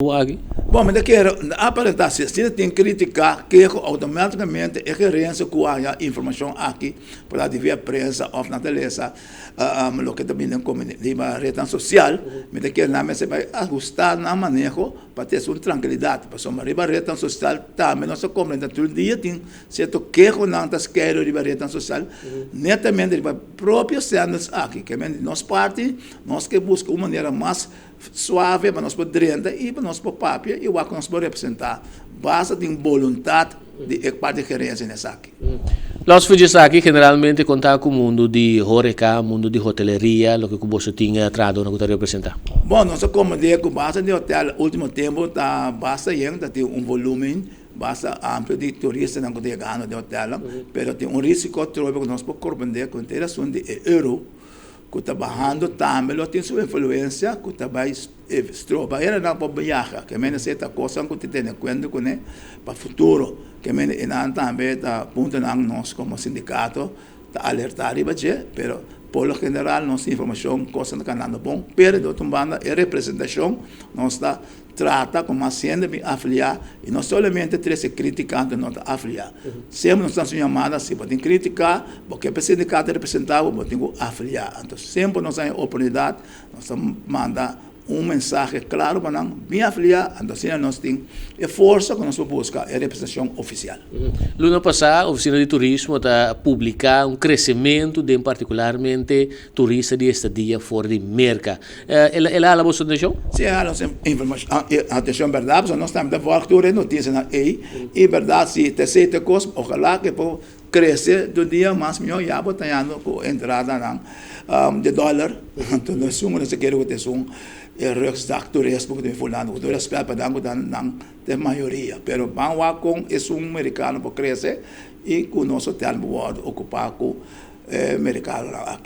Aqui. Bom, mas quero aparentar se tem que criticar que automaticamente é gerência com a informação aqui para a prensa ou na televisão, o que também é como a rede social, mas que não se vai ajustar na manejo para ter uma tranquilidade, para somar a rede social também nós compreendemos todo dia tem certo que não está querendo a rede social, netamente para próprios cenas aqui, que nós parte nós que busca uma maneira mais suave para nós poder e para nós papia e o que nós podemos representar basta de vontade de parte de gerência nessa aqui. Nós fugimos aqui generalmente contar com o mundo de horeca, mundo de hoteleria, o que você tinha trazido no que representar. Bom, nós comandamos com base de hotel, último tempo tá basta ainda tem volume basta amplo de turistas não que ganham de hotel, pero tem risco trovo que nós podemos compreender com interação de euro que está bajando também, tem sua influência, que está estroba, era não para viajar, que menos certa coisa que tem em conta com para o futuro, que menos também está ponto nós como sindicato, está alertar e bater, pero por lo general nossa informação coisa não canando bom, pero de outra banda a representação nós está trata como sendo bem afiliado e não somente ter se criticando não afiliado. Sempre nós estamos chamados se podem criticar, porque o sindicato representava, podem afiliar. Então sempre nós temos oportunidade, nós manda mensagem claro para nós bem afiliar, então assim nós temos esforço que nós buscar a representação oficial. Ano passado, a Oficina de Turismo está publicar crescimento de particularmente turistas de estadia fora de Merca. Ela a vossa atenção? Sim, ela informação, atenção verdade, nós estamos de volta notícia na e verdade se te aceita coisa, ojalá que por crescer do dia mais melhor já botando com entrada de dólar, então nós somos nós queremos ter reksdag turismo que tem fulano, que turismo para dar de maioria, pero vamos com esse americano para crescer e com nosso hotel ocupar com americano aqui.